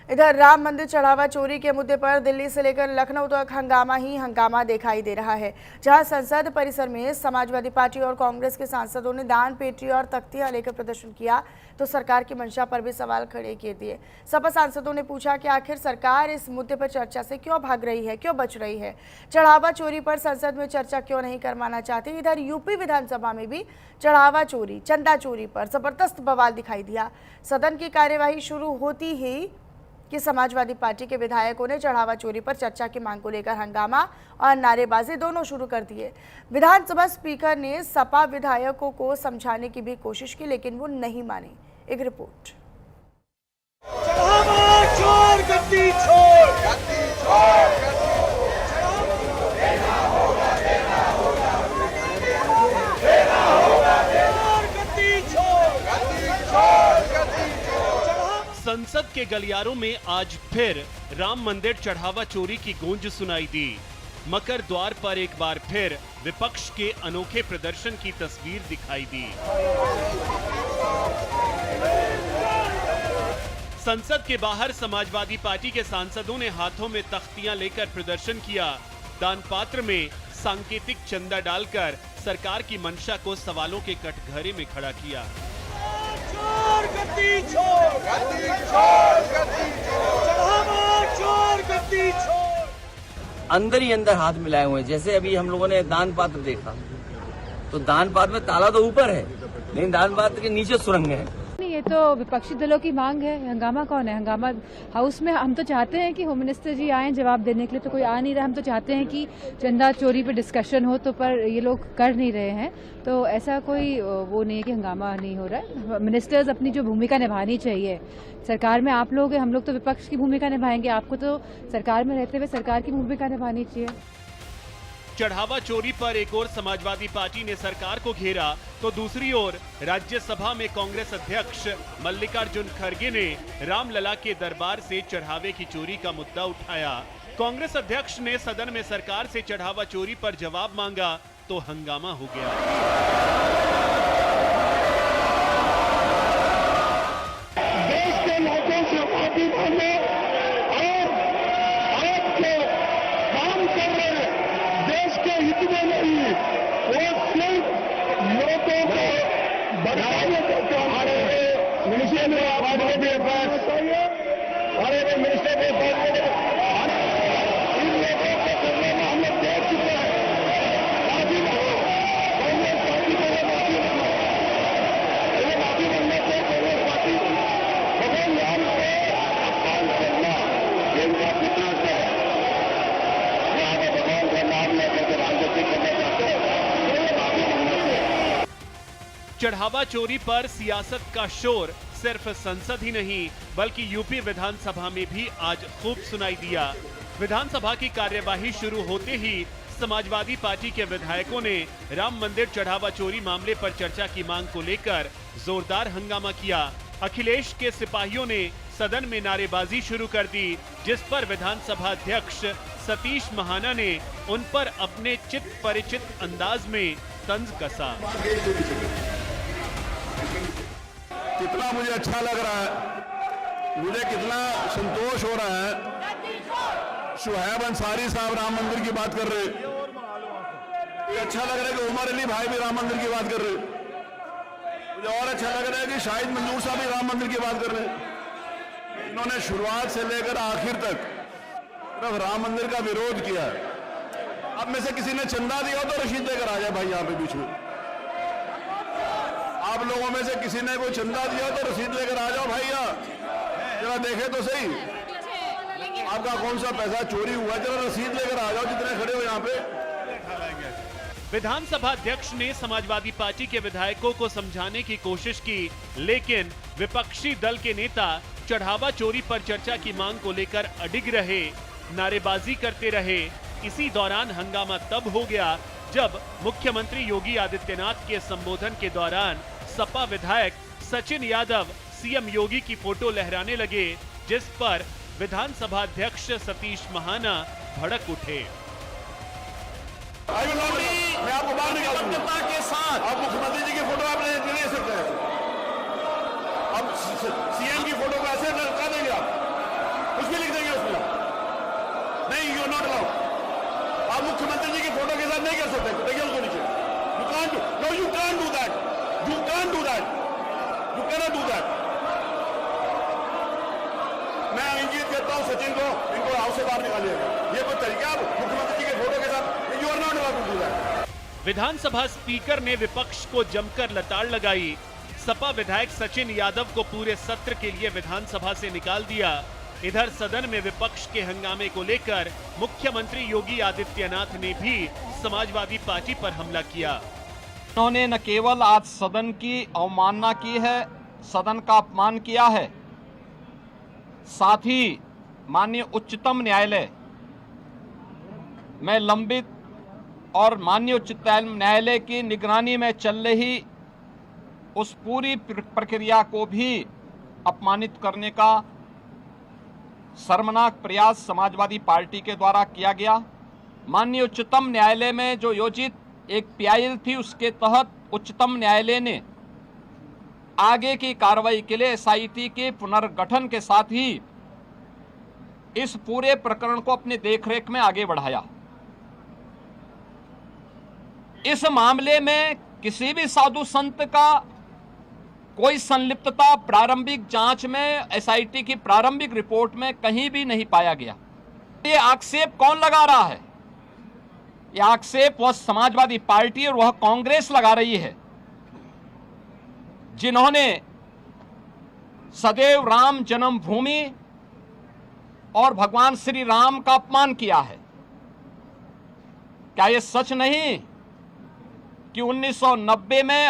इधर राम मंदिर चढ़ावा चोरी के मुद्दे पर दिल्ली से लेकर लखनऊ तक हंगामा ही हंगामा दिखाई दे रहा है, जहां संसद परिसर में समाजवादी पार्टी और कांग्रेस के सांसदों ने दान पेटी और तख्तियां लेकर प्रदर्शन किया तो सरकार की मंशा पर भी सवाल खड़े किए दिए। सपा सांसदों ने पूछा कि आखिर सरकार इस मुद्दे पर चर्चा से क्यों भाग रही है, क्यों बच रही है, चढ़ावा चोरी पर संसद में चर्चा क्यों नहीं करवाना चाहती। इधर यूपी विधानसभा में भी चढ़ावा चोरी, चंदा चोरी पर जबरदस्त बवाल दिखाई दिया। सदन की कार्यवाही शुरू होती ही कि समाजवादी पार्टी के विधायकों ने चढ़ावा चोरी पर चर्चा की मांग को लेकर हंगामा और नारेबाजी दोनों शुरू कर दिए। विधानसभा स्पीकर ने सपा विधायकों को समझाने की भी कोशिश की, लेकिन वो नहीं माने। एक रिपोर्ट। चढ़ावा चोर गद्दी छोड़, गद्दी छोड़, संसद के गलियारों में आज फिर राम मंदिर चढ़ावा चोरी की गूंज सुनाई दी। मकर द्वार पर एक बार फिर विपक्ष के अनोखे प्रदर्शन की तस्वीर दिखाई दी। संसद के बाहर समाजवादी पार्टी के सांसदों ने हाथों में तख्तियां लेकर प्रदर्शन किया। दान पात्र में सांकेतिक चंदा डालकर सरकार की मंशा को सवालों के कटघरे में खड़ा किया। चोर गद्दी छोड़, गद्दी छोड़, गद्दी छोड़, चढ़ावा चोर गद्दी छोड़। अंदर ही अंदर हाथ मिलाए हुए हैं। जैसे अभी हम लोगों ने दान पात्र देखा तो दान पात्र में ताला तो ऊपर है, लेकिन दान पात्र के नीचे सुरंग है। ये तो विपक्षी दलों की मांग है। हंगामा कौन है? हंगामा हाउस में हम तो चाहते हैं कि होम मिनिस्टर जी आए जवाब देने के लिए, तो कोई आ नहीं रहा। हम तो चाहते हैं कि चंदा चोरी पे डिस्कशन हो, तो पर ये लोग कर नहीं रहे हैं। तो ऐसा कोई वो नहीं है कि हंगामा नहीं हो रहा है। मिनिस्टर्स अपनी जो भूमिका निभानी चाहिए, सरकार में आप लोग हैं, हम लोग तो विपक्ष की भूमिका निभाएंगे। आपको तो सरकार में रहते हुए सरकार की भूमिका निभानी चाहिए। चढ़ावा चोरी पर एक ओर समाजवादी पार्टी ने सरकार को घेरा तो दूसरी ओर राज्यसभा में कांग्रेस अध्यक्ष मल्लिकार्जुन खड़गे ने रामलला के दरबार से चढ़ावे की चोरी का मुद्दा उठाया। कांग्रेस अध्यक्ष ने सदन में सरकार से चढ़ावा चोरी पर जवाब मांगा तो हंगामा हो गया। चढ़ावा चोरी पर सियासत का शोर सिर्फ संसद ही नहीं बल्कि यूपी विधानसभा में भी आज खूब सुनाई दिया। विधानसभा की कार्यवाही शुरू होते ही समाजवादी पार्टी के विधायकों ने राम मंदिर चढ़ावा चोरी मामले पर चर्चा की मांग को लेकर जोरदार हंगामा किया। अखिलेश के सिपाहियों ने सदन में नारेबाजी शुरू कर दी, जिस पर विधानसभा अध्यक्ष सतीश महाना ने उन पर अपने चित परिचित अंदाज में तंज कसा। कितना मुझे अच्छा लग रहा है, मुझे कितना संतोष हो रहा है। शुहैब अंसारी साहब राम मंदिर की बात कर रहे, अच्छा लग रहा है कि उमर अली भाई भी राम मंदिर की बात कर रहे। मुझे और अच्छा लग रहा है कि शाहिद मंजूर साहब भी राम मंदिर की बात कर रहे हैं। इन्होंने शुरुआत से लेकर आखिर तक सिर्फ राम मंदिर का विरोध किया। अब में से किसी ने चंदा दिया हो तो रसीद लेकर आ जाए भाई, यहाँ पे बीच में। आप लोगों में से किसी ने कोई चंदा दिया तो रसीद लेकर आ जाओ भाई, यहाँ जरा देखे तो सही आपका कौन सा पैसा चोरी हुआ, जरा रसीद लेकर आ जाओ जितने खड़े हो यहाँ पे। विधानसभा अध्यक्ष ने समाजवादी पार्टी के विधायकों को समझाने की कोशिश की, लेकिन विपक्षी दल के नेता चढ़ावा चोरी पर चर्चा की मांग को लेकर अडिग रहे, नारेबाजी करते रहे। इसी दौरान हंगामा तब हो गया जब मुख्यमंत्री योगी आदित्यनाथ के संबोधन के दौरान सपा विधायक सचिन यादव सीएम योगी की फोटो लहराने लगे, जिस पर विधानसभा अध्यक्ष सतीश महाना भड़क उठे। मैं आपको बाहर निकालूंगा के साथ। आप मुख्यमंत्री जी की फोटो आप ले सकते हैं, अब सीएम की फोटो को ऐसे लटका देंगे आप। नहीं, यू नॉट अलाउड। आप मुख्यमंत्री जी की फोटो के साथ नहीं कर सकते, देखिए उसको नीचे। You can't, no you can't do that, you can't do that, you cannot do that. मैं इंगित करता हूं सचिन को, इनको हाउस से बाहर निकालिएगा। ये कोई तरीका आप मुख्यमंत्री जी के फोटो के साथ, you are not allowed to do that. विधानसभा स्पीकर ने विपक्ष को जमकर लताड़ लगाई। सपा विधायक सचिन यादव को पूरे सत्र के लिए विधानसभा से निकाल दिया। इधर सदन में विपक्ष के हंगामे को लेकर मुख्यमंत्री योगी आदित्यनाथ ने भी समाजवादी पार्टी पर हमला किया। उन्होंने न केवल आज सदन की अवमानना की है, सदन का अपमान किया है, साथ ही माननीय उच्चतम न्यायालय में लंबित और माननीय उच्चतम न्यायालय की निगरानी में चल रही उस पूरी प्रक्रिया को भी अपमानित करने का शर्मनाक प्रयास समाजवादी पार्टी के द्वारा किया गया। माननीय उच्चतम न्यायालय में जो योजित एक पीआईएल थी, उसके तहत उच्चतम न्यायालय ने आगे की कार्रवाई के लिए एसआईटी के पुनर्गठन के साथ ही इस पूरे प्रकरण को अपने देखरेख में आगे बढ़ाया। इस मामले में किसी भी साधु संत का कोई संलिप्तता प्रारंभिक जांच में एसआईटी की प्रारंभिक रिपोर्ट में कहीं भी नहीं पाया गया। ये आक्षेप कौन लगा रहा है? ये आक्षेप वह समाजवादी पार्टी और वह कांग्रेस लगा रही है, जिन्होंने सदैव राम जन्मभूमि और भगवान श्री राम का अपमान किया है। क्या यह सच नहीं कि 1990 में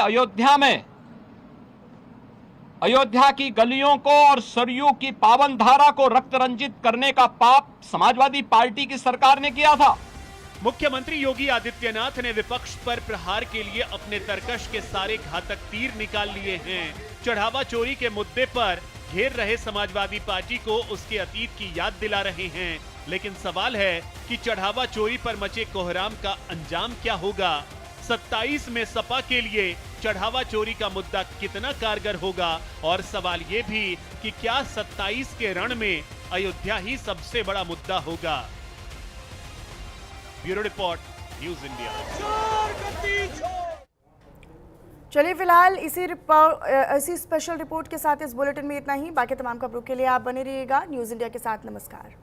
अयोध्या की गलियों को और सरयू की पावन धारा को रक्त रंजित करने का पाप समाजवादी पार्टी की सरकार ने किया था? मुख्यमंत्री योगी आदित्यनाथ ने विपक्ष पर प्रहार के लिए अपने तरकश के सारे घातक तीर निकाल लिए हैं। चढ़ावा चोरी के मुद्दे पर घेर रहे समाजवादी पार्टी को उसके अतीत की याद दिला रहे हैं, लेकिन सवाल है कि चढ़ावा चोरी पर मचे कोहराम का अंजाम क्या होगा। 27 में सपा के लिए चढ़ावा चोरी का मुद्दा कितना कारगर होगा, और सवाल ये भी कि क्या 27 के रण में अयोध्या ही सबसे बड़ा मुद्दा होगा। Bureau report, news India. चलिए फिलहाल इसी स्पेशल रिपोर्ट के साथ इस बुलेटिन में इतना ही। बाकी तमाम खबरों के लिए आप बने रहिएगा न्यूज इंडिया के साथ। नमस्कार।